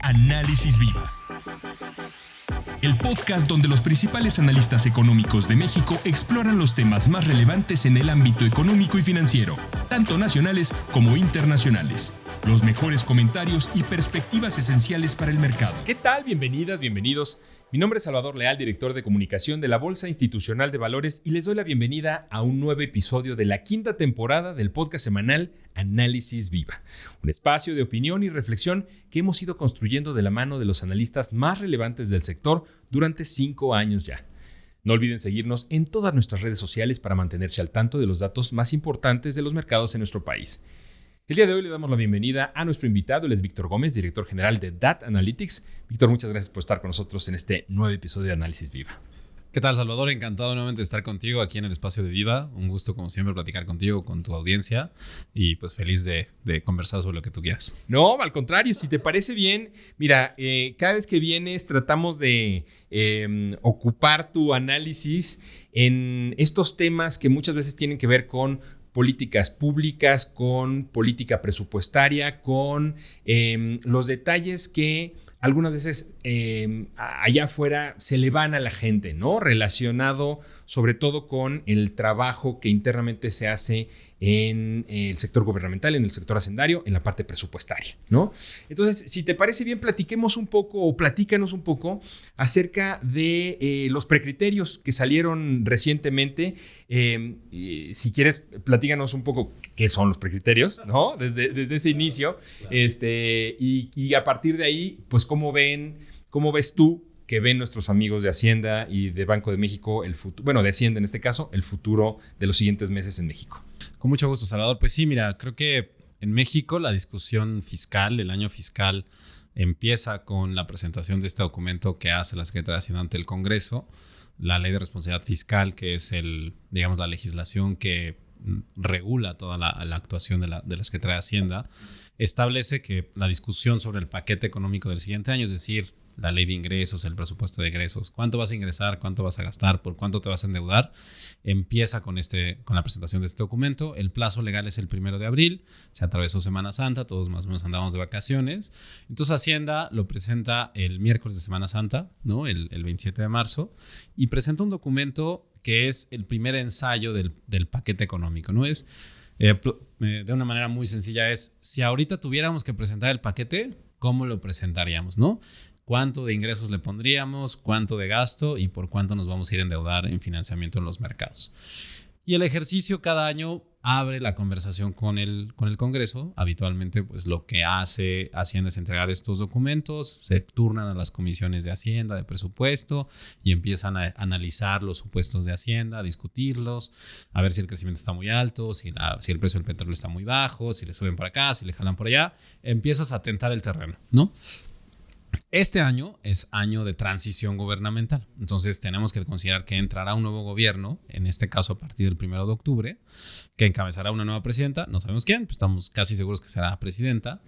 Análisis Viva, el podcast donde los principales analistas económicos de México exploran los temas más relevantes en el ámbito económico y financiero, tanto nacionales como internacionales. Los mejores comentarios y perspectivas esenciales para el mercado. ¿Qué tal? Bienvenidas, bienvenidos. Mi nombre es Salvador Leal, director de comunicación de la Bolsa Institucional de Valores, y les doy la bienvenida a un nuevo episodio de la quinta temporada del podcast semanal Análisis Viva, un espacio de opinión y reflexión que hemos ido construyendo de la mano de los analistas más relevantes del sector durante 5 años ya. No olviden seguirnos en todas nuestras redes sociales para mantenerse al tanto de los datos más importantes de los mercados en nuestro país. El día de hoy le damos la bienvenida a nuestro invitado, él es Víctor Gómez, director general de Data Analytics. Víctor, muchas gracias por estar con nosotros en este nuevo episodio de Análisis Viva. ¿Qué tal, Salvador? Encantado nuevamente de estar contigo aquí en el espacio de Viva. Un gusto, como siempre, platicar contigo, con tu audiencia y pues feliz de conversar sobre lo que tú quieras. No, al contrario, si te parece bien, mira, cada vez que vienes tratamos de ocupar tu análisis en estos temas que muchas veces tienen que ver con políticas públicas, con política presupuestaria, con los detalles que algunas veces allá afuera se le van a la gente, ¿no? Relacionado sobre todo con el trabajo que internamente se hace en el sector gubernamental, en el sector hacendario, en la parte presupuestaria, ¿no? Entonces, si te parece bien, platícanos un poco acerca de los precriterios que salieron recientemente. Si quieres, platícanos un poco qué son los precriterios, ¿no? Desde ese inicio. Y a partir de ahí, pues, ¿cómo ves tú que ven nuestros amigos de Hacienda y de Banco de México el futuro, bueno, de Hacienda en este caso, el futuro de los siguientes meses en México? Con mucho gusto, Salvador. Pues sí, mira, creo que en México la discusión fiscal, el año fiscal, empieza con la presentación de este documento que hace la Secretaría de Hacienda ante el Congreso, la Ley de Responsabilidad Fiscal, que es la legislación que regula toda la actuación de la Secretaría de Hacienda, establece que la discusión sobre el paquete económico del siguiente año, es decir, la ley de ingresos, el presupuesto de egresos, cuánto vas a ingresar, cuánto vas a gastar, por cuánto te vas a endeudar, empieza con la presentación de este documento. El plazo legal es el 1 de abril, se atravesó Semana Santa, todos más o menos andamos de vacaciones. Entonces Hacienda lo presenta el miércoles de Semana Santa, ¿no? el 27 de marzo, y presenta un documento que es el primer ensayo del paquete económico, ¿no? Es, de una manera muy sencilla, es si ahorita tuviéramos que presentar el paquete, ¿cómo lo presentaríamos, no? ¿Cuánto de ingresos le pondríamos? ¿Cuánto de gasto? ¿Y por cuánto nos vamos a ir a endeudar en financiamiento en los mercados? Y el ejercicio cada año abre la conversación con el Congreso. Habitualmente, pues lo que hace Hacienda es entregar estos documentos, se turnan a las comisiones de Hacienda, de presupuesto, y empiezan a analizar los supuestos de Hacienda, a discutirlos, a ver si el crecimiento está muy alto, si el precio del petróleo está muy bajo, si le suben por acá, si le jalan por allá. Empiezas a tentar el terreno, ¿no? Este año es año de transición gubernamental, entonces tenemos que considerar que entrará un nuevo gobierno, en este caso a partir del 1 de octubre, que encabezará una nueva presidenta, no sabemos quién, pero estamos casi seguros que será presidenta,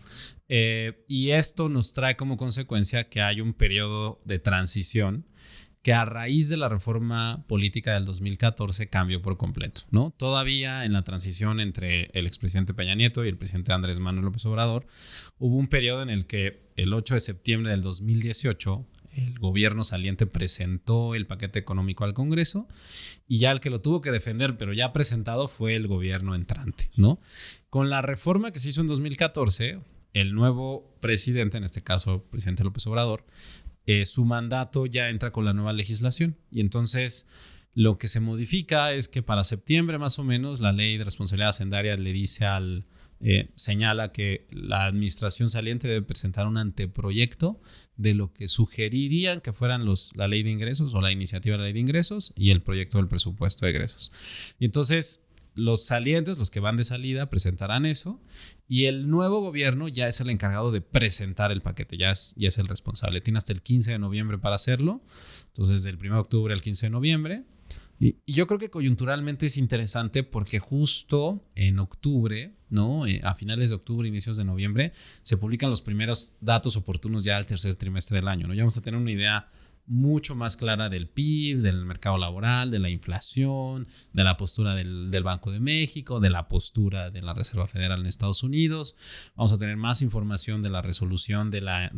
y esto nos trae como consecuencia que hay un periodo de transición que a raíz de la reforma política del 2014 cambió por completo, ¿no? Todavía en la transición entre el expresidente Peña Nieto y el presidente Andrés Manuel López Obrador, hubo un periodo en el que el 8 de septiembre del 2018 el gobierno saliente presentó el paquete económico al Congreso y ya el que lo tuvo que defender, pero ya presentado, fue el gobierno entrante, ¿no? Con la reforma que se hizo en 2014, el nuevo presidente, en este caso el presidente López Obrador, su mandato ya entra con la nueva legislación y entonces lo que se modifica es que para septiembre más o menos la ley de responsabilidad hacendaria le dice señala que la administración saliente debe presentar un anteproyecto de lo que sugerirían que fueran la ley de ingresos o la iniciativa de la ley de ingresos y el proyecto del presupuesto de egresos. Y entonces los salientes, los que van de salida, presentarán eso y el nuevo gobierno ya es el encargado de presentar el paquete, ya es el responsable. Tiene hasta el 15 de noviembre para hacerlo, entonces del 1 de octubre al 15 de noviembre. Y yo creo que coyunturalmente es interesante porque justo en octubre, ¿no? A finales de octubre, inicios de noviembre, se publican los primeros datos oportunos ya al tercer trimestre del año, ¿no? Ya vamos a tener una idea mucho más clara del PIB, del mercado laboral, de la inflación, de la postura del Banco de México, de la postura de la Reserva Federal en Estados Unidos. Vamos a tener más información de la resolución de la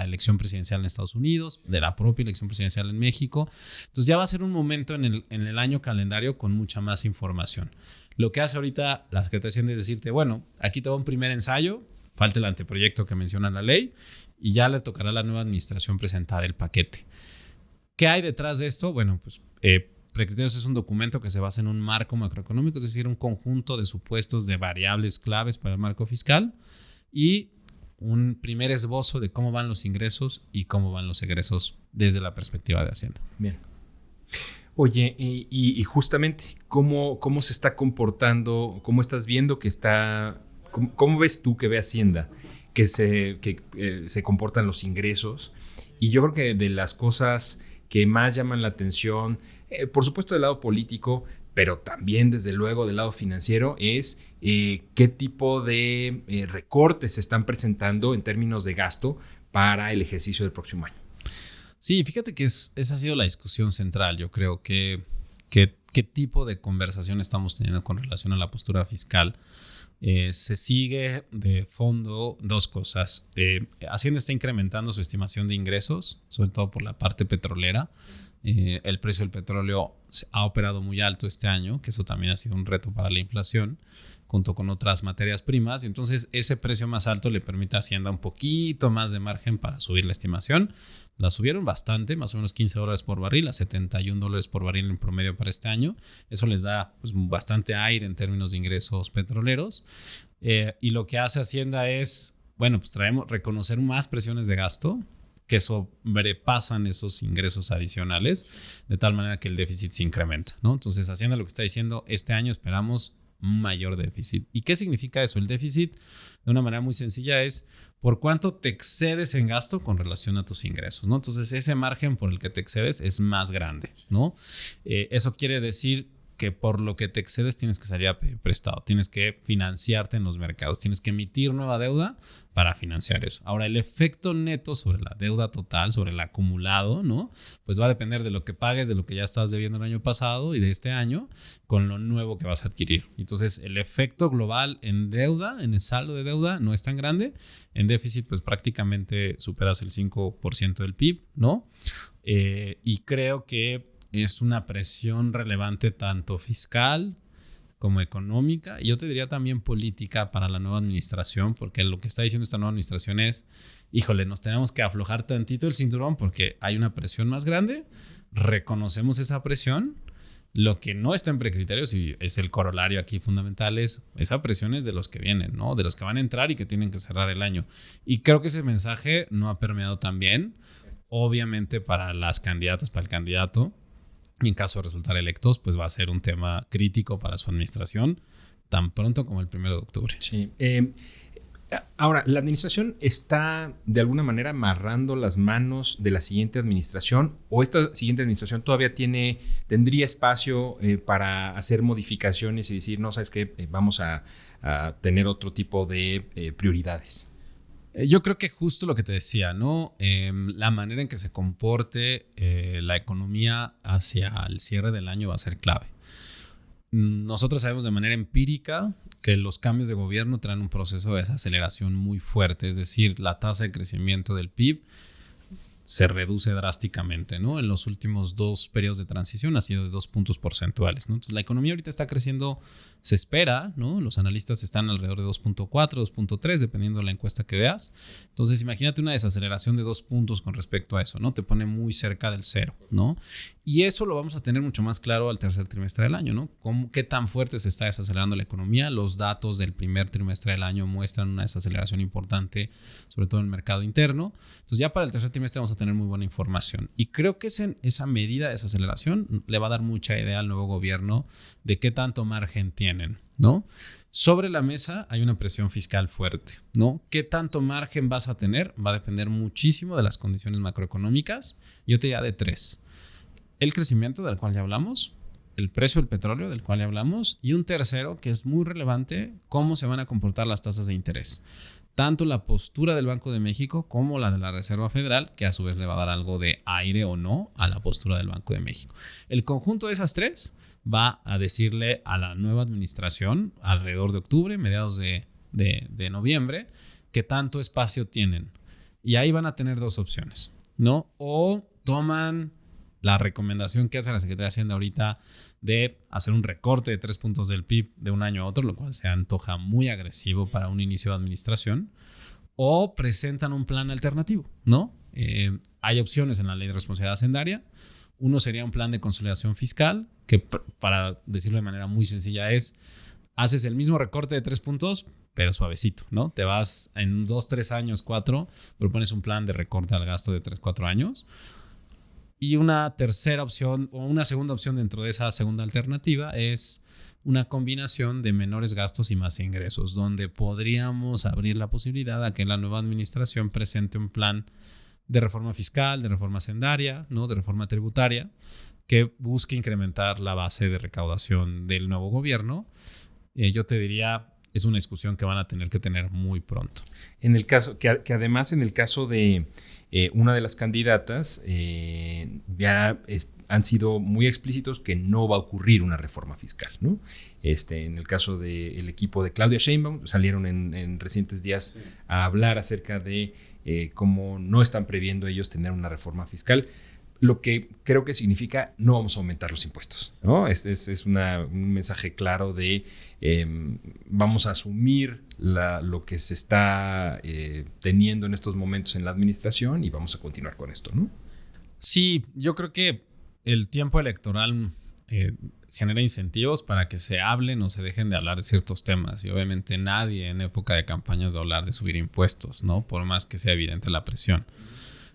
elección presidencial en Estados Unidos, de la propia elección presidencial en México. Entonces ya va a ser un momento en el año calendario con mucha más información. Lo que hace ahorita la Secretaría de Hacienda es decirte, bueno, aquí te va un primer ensayo, falta el anteproyecto que menciona la ley y ya le tocará a la nueva administración presentar el paquete. ¿Qué hay detrás de esto? Bueno, pues Precriterios es un documento que se basa en un marco macroeconómico, es decir, un conjunto de supuestos de variables claves para el marco fiscal y un primer esbozo de cómo van los ingresos y cómo van los egresos desde la perspectiva de Hacienda. Bien. Oye, y justamente, ¿cómo se está comportando? ¿Cómo estás viendo que está? ¿Cómo ves tú que ve Hacienda que se comportan los ingresos? Y yo creo que de las cosas que más llaman la atención, por supuesto del lado político, pero también desde luego del lado financiero, es qué tipo de recortes se están presentando en términos de gasto para el ejercicio del próximo año. Sí, fíjate que esa ha sido la discusión central. Yo creo que qué tipo de conversación estamos teniendo con relación a la postura fiscal. Se sigue de fondo dos cosas. Hacienda está incrementando su estimación de ingresos, sobre todo por la parte petrolera. El precio del petróleo ha operado muy alto este año, que eso también ha sido un reto para la inflación, junto con otras materias primas. Y entonces ese precio más alto le permite a Hacienda un poquito más de margen para subir la estimación. La subieron bastante, más o menos $15 por barril, a $71 por barril en promedio para este año. Eso les da pues, bastante aire en términos de ingresos petroleros. Y lo que hace Hacienda es, bueno, pues reconocer más presiones de gasto que sobrepasan esos ingresos adicionales, de tal manera que el déficit se incrementa, ¿no? Entonces, Hacienda lo que está diciendo, este año esperamos un mayor déficit. ¿Y qué significa eso? El déficit, de una manera muy sencilla, es por cuánto te excedes en gasto con relación a tus ingresos, ¿no? Entonces, ese margen por el que te excedes es más grande, ¿no? Eso quiere decir que por lo que te excedes tienes que salir a pedir prestado, tienes que financiarte en los mercados, tienes que emitir nueva deuda para financiar eso. Ahora, el efecto neto sobre la deuda total, sobre el acumulado, ¿no? Pues va a depender de lo que pagues, de lo que ya estabas debiendo el año pasado y de este año, con lo nuevo que vas a adquirir. Entonces, el efecto global en deuda, en el saldo de deuda, no es tan grande. En déficit, pues prácticamente superas el 5% del PIB, ¿no? Y creo que es una presión relevante tanto fiscal como económica, y yo te diría también política para la nueva administración, porque lo que está diciendo esta nueva administración es, híjole, nos tenemos que aflojar tantito el cinturón porque hay una presión más grande, reconocemos esa presión, lo que no está en precriterios y es el corolario aquí fundamental es, esa presión es de los que vienen, ¿no? De los que van a entrar y que tienen que cerrar el año, y creo que ese mensaje no ha permeado tan bien, obviamente para las candidatas, para el candidato. Y en caso de resultar electos, pues va a ser un tema crítico para su administración tan pronto como el 1 de octubre. Sí. Ahora, ¿la administración está de alguna manera amarrando las manos de la siguiente administración o esta siguiente administración todavía tendría espacio para hacer modificaciones y decir, no, ¿sabes qué? Vamos a tener otro tipo de prioridades? Yo creo que justo lo que te decía, ¿no? La manera en que se comporte la economía hacia el cierre del año va a ser clave. Nosotros sabemos de manera empírica que los cambios de gobierno traen un proceso de desaceleración muy fuerte, es decir, la tasa de crecimiento del PIB se reduce drásticamente, ¿no? En los últimos 2 periodos de transición ha sido de 2 puntos porcentuales, ¿no? Entonces, la economía ahorita está creciendo, se espera, ¿no? Los analistas están alrededor de 2.4, 2.3, dependiendo de la encuesta que veas. Entonces, imagínate una desaceleración de 2 puntos con respecto a eso, ¿no? Te pone muy cerca del 0, ¿no? Y eso lo vamos a tener mucho más claro al tercer trimestre del año, ¿no? ¿Qué tan fuerte se está desacelerando la economía? Los datos del primer trimestre del año muestran una desaceleración importante, sobre todo en el mercado interno. Entonces, ya para el tercer trimestre vamos a tener muy buena información. Y creo que esa medida de desaceleración le va a dar mucha idea al nuevo gobierno de qué tanto margen tienen, ¿no? Sobre la mesa hay una presión fiscal fuerte, ¿no? ¿Qué tanto margen vas a tener? Va a depender muchísimo de las condiciones macroeconómicas. Yo te diría de 3. El crecimiento del cual ya hablamos, el precio del petróleo del cual ya hablamos y un tercero que es muy relevante, cómo se van a comportar las tasas de interés. tanto la postura del Banco de México como la de la Reserva Federal, que a su vez le va a dar algo de aire o no a la postura del Banco de México. El conjunto de esas tres va a decirle a la nueva administración alrededor de octubre, mediados de noviembre, qué tanto espacio tienen. Y ahí van a tener dos opciones, ¿no? O toman la recomendación que hace la Secretaría de Hacienda ahorita de hacer un recorte de 3 puntos del PIB de un año a otro, lo cual se antoja muy agresivo para un inicio de administración, o presentan un plan alternativo, ¿no? Hay opciones en la Ley de Responsabilidad Hacendaria. Uno sería un plan de consolidación fiscal, que para decirlo de manera muy sencilla haces el mismo recorte de 3 puntos, pero suavecito, ¿no? Te vas en 2, 3 años, 4, propones un plan de recorte al gasto de 3, 4 años. Y una tercera opción o una segunda opción dentro de esa segunda alternativa es una combinación de menores gastos y más ingresos, donde podríamos abrir la posibilidad a que la nueva administración presente un plan de reforma fiscal, de reforma hacendaria, ¿no? De reforma tributaria, que busque incrementar la base de recaudación del nuevo gobierno. Yo te diría, es una discusión que van a tener que tener muy pronto. En el caso, que además en el caso de una de las candidatas, han sido muy explícitos que no va a ocurrir una reforma fiscal, ¿no? En el caso del equipo de Claudia Sheinbaum, salieron en recientes días a hablar acerca de cómo no están previendo ellos tener una reforma fiscal, lo que creo que significa no vamos a aumentar los impuestos, ¿no? Es un mensaje claro de vamos a asumir lo que se está teniendo en estos momentos en la administración y vamos a continuar con esto, ¿no? Sí, yo creo que el tiempo electoral genera incentivos para que se hablen o se dejen de hablar de ciertos temas, y obviamente nadie en época de campañas va a hablar de subir impuestos, ¿no? Por más que sea evidente la presión.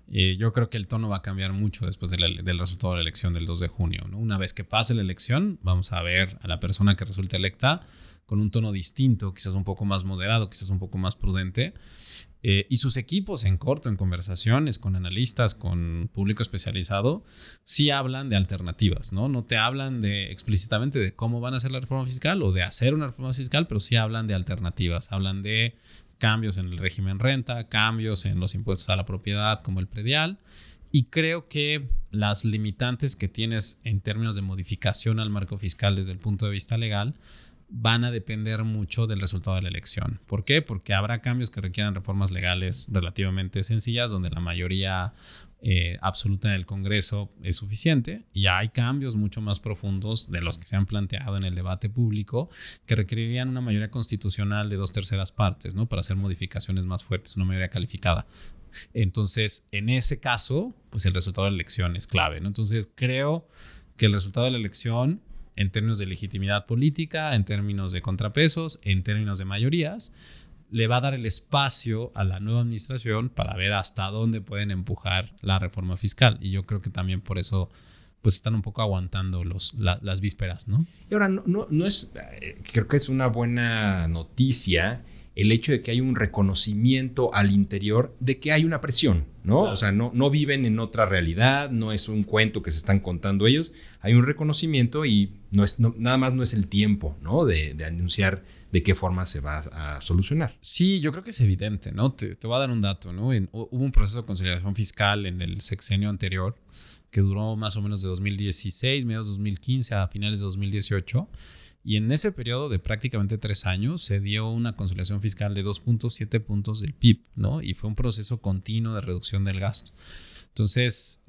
Yo creo que el tono va a cambiar mucho después del resultado de la elección del 2 de junio, ¿no? Una vez que pase la elección, vamos a ver a la persona que resulte electa con un tono distinto, quizás un poco más moderado, quizás un poco más prudente. Y sus equipos en corto, en conversaciones con analistas, con público especializado, sí hablan de alternativas, ¿no? No te hablan explícitamente de cómo van a hacer la reforma fiscal o de hacer una reforma fiscal, pero sí hablan de alternativas. Hablan de cambios en el régimen renta, cambios en los impuestos a la propiedad como el predial, y creo que las limitantes que tienes en términos de modificación al marco fiscal desde el punto de vista legal van a depender mucho del resultado de la elección. ¿Por qué? Porque habrá cambios que requieran reformas legales relativamente sencillas, donde la mayoría absoluta en el Congreso es suficiente, y hay cambios mucho más profundos de los que se han planteado en el debate público que requerirían una mayoría constitucional de 2/3 partes, ¿no? Para hacer modificaciones más fuertes, una mayoría calificada. Entonces, en ese caso, pues el resultado de la elección es clave, ¿no? Entonces, creo que el resultado de la elección, en términos de legitimidad política, en términos de contrapesos, en términos de mayorías, le va a dar el espacio a la nueva administración para ver hasta dónde pueden empujar la reforma fiscal. Y yo creo que también por eso pues están un poco aguantando las vísperas, ¿no? Y ahora, no es, creo que es una buena noticia el hecho de que hay un reconocimiento al interior de que hay una presión, ¿no? Claro. O sea, no viven en otra realidad, no es un cuento que se están contando ellos, hay un reconocimiento y nada más no es el tiempo, ¿no? De anunciar de qué forma se va a solucionar. Sí, yo creo que es evidente, ¿no? Te voy a dar un dato, ¿no? Hubo un proceso de conciliación fiscal en el sexenio anterior que duró más o menos de 2016, mediados de 2015 a finales de 2018. Y en ese periodo de prácticamente 3 años se dio una consolidación fiscal de 2.7 puntos del PIB, ¿no? Y fue un proceso continuo de reducción del gasto. Entonces,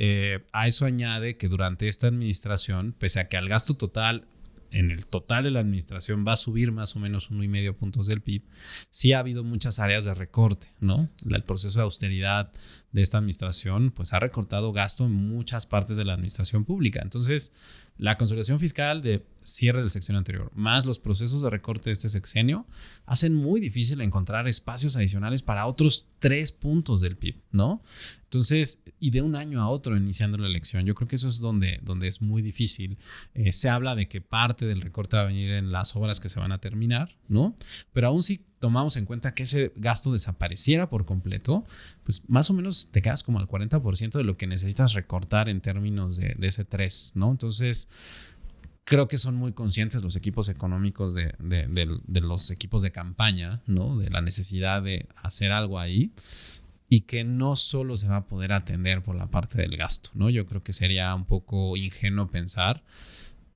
a eso añade que durante esta administración, pese a que al gasto total, en el total de la administración va a subir más o menos 1.5 puntos del PIB, sí ha habido muchas áreas de recorte, ¿no? El proceso de austeridad de esta administración pues ha recortado gasto en muchas partes de la administración pública. Entonces, la consolidación fiscal de cierre del sexenio anterior, más los procesos de recorte de este sexenio, hacen muy difícil encontrar espacios adicionales para otros 3 puntos del PIB, ¿no? Entonces, y de un año a otro iniciando la elección, yo creo que eso es donde es muy difícil. Se habla de que parte del recorte va a venir en las obras que se van a terminar, ¿no? Pero aún si tomamos en cuenta que ese gasto desapareciera por completo, pues más o menos te quedas como al 40% de lo que necesitas recortar en términos de ese 3, ¿no? Entonces, Creo que son muy conscientes los equipos económicos de los equipos de campaña, ¿no? De la necesidad de hacer algo ahí y que no solo se va a poder atender por la parte del gasto, ¿no? Yo creo que sería un poco ingenuo pensar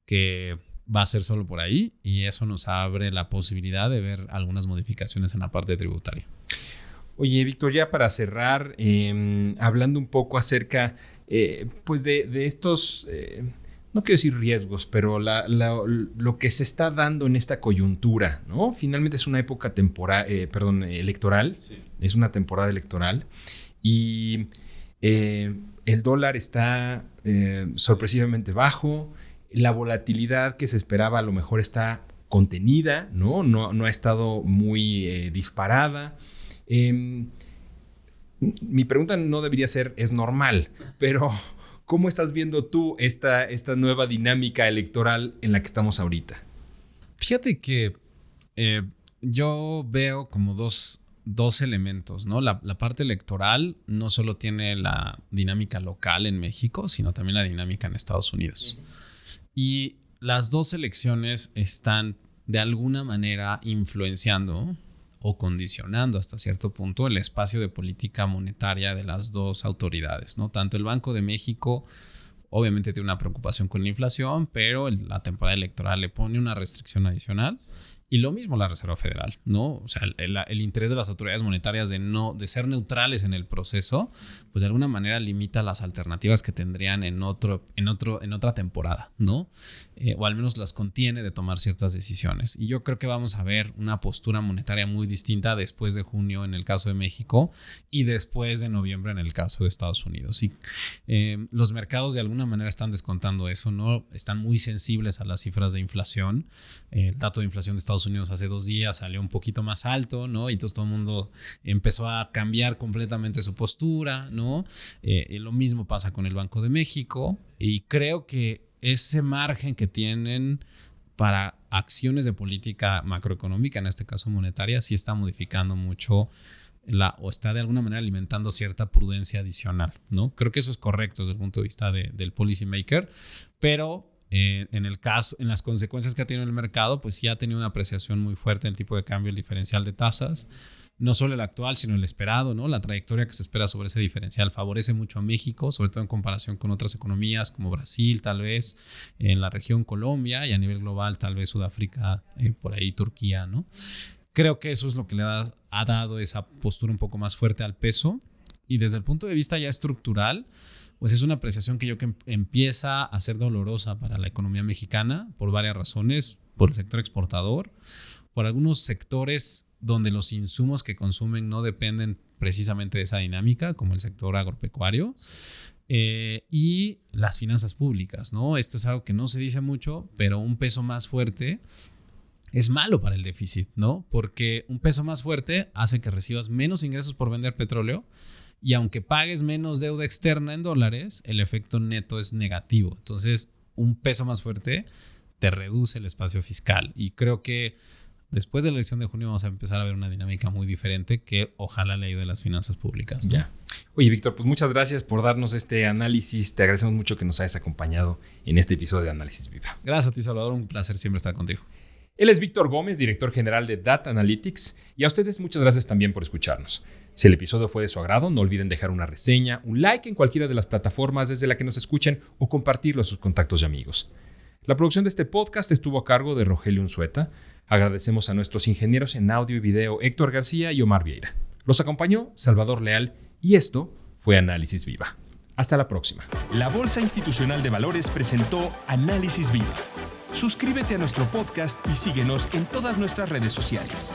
que va a ser solo por ahí y eso nos abre la posibilidad de ver algunas modificaciones en la parte tributaria. Oye, Víctor, ya para cerrar, hablando un poco acerca pues de estos... no quiero decir riesgos, pero lo que se está dando en esta coyuntura, ¿no? Finalmente es una época electoral. Sí. Es una temporada electoral. Y el dólar está sorpresivamente bajo. La volatilidad que se esperaba a lo mejor está contenida, ¿no? No ha estado muy disparada. Mi pregunta no debería ser, ¿es normal? Pero... ¿cómo estás viendo tú esta nueva dinámica electoral en la que estamos ahorita? Fíjate que yo veo como dos elementos, ¿no? La parte electoral no solo tiene la dinámica local en México, sino también la dinámica en Estados Unidos. Uh-huh. Y las dos elecciones están de alguna manera influenciando o condicionando hasta cierto punto el espacio de política monetaria de las dos autoridades, ¿no? Tanto el Banco de México obviamente tiene una preocupación con la inflación, pero la temporada electoral le pone una restricción adicional. Y lo mismo la Reserva Federal, ¿no? O sea, el interés de las autoridades monetarias de ser neutrales en el proceso, pues de alguna manera limita las alternativas que tendrían en otra temporada, ¿no? O al menos las contiene de tomar ciertas decisiones. Y yo creo que vamos a ver una postura monetaria muy distinta después de junio en el caso de México y después de noviembre en el caso de Estados Unidos. Y los mercados de alguna manera están descontando eso, ¿no? Están muy sensibles a las cifras de inflación. El dato de inflación de Estados Unidos hace 2 días salió un poquito más alto, ¿no? Y entonces todo el mundo empezó a cambiar completamente su postura, ¿no? Lo mismo pasa con el Banco de México y creo que ese margen que tienen para acciones de política macroeconómica, en este caso monetaria, sí está modificando mucho o está de alguna manera alimentando cierta prudencia adicional, ¿no? Creo que eso es correcto desde el punto de vista del policymaker, pero en las consecuencias que ha tenido el mercado, pues sí ha tenido una apreciación muy fuerte en el tipo de cambio, el diferencial de tasas, no solo el actual, sino el esperado, ¿no? La trayectoria que se espera sobre ese diferencial favorece mucho a México, sobre todo en comparación con otras economías como Brasil, tal vez en la región Colombia y a nivel global, tal vez Sudáfrica, por ahí Turquía, ¿no? Creo que eso es lo que le ha dado esa postura un poco más fuerte al peso y desde el punto de vista ya estructural, pues es una apreciación que yo que empieza a ser dolorosa para la economía mexicana por varias razones, por el sector exportador, por algunos sectores donde los insumos que consumen no dependen precisamente de esa dinámica, como el sector agropecuario, y las finanzas públicas, ¿no? Esto es algo que no se dice mucho, pero un peso más fuerte es malo para el déficit, ¿no? Porque un peso más fuerte hace que recibas menos ingresos por vender petróleo, y aunque pagues menos deuda externa en dólares, el efecto neto es negativo. Entonces, un peso más fuerte te reduce el espacio fiscal. Y creo que después de la elección de junio vamos a empezar a ver una dinámica muy diferente que ojalá le ayude a las finanzas públicas, ¿no? Ya. Oye, Víctor, pues muchas gracias por darnos este análisis. Te agradecemos mucho que nos hayas acompañado en este episodio de Análisis Viva. Gracias a ti, Salvador. Un placer siempre estar contigo. Él es Víctor Gómez, director general de Data Analytics, y a ustedes muchas gracias también por escucharnos. Si el episodio fue de su agrado, no olviden dejar una reseña, un like en cualquiera de las plataformas desde la que nos escuchen o compartirlo a sus contactos y amigos. La producción de este podcast estuvo a cargo de Rogelio Unzueta. Agradecemos a nuestros ingenieros en audio y video Héctor García y Omar Vieira. Los acompañó Salvador Leal y esto fue Análisis Viva. Hasta la próxima. La Bolsa Institucional de Valores presentó Análisis Viva. Suscríbete a nuestro podcast y síguenos en todas nuestras redes sociales.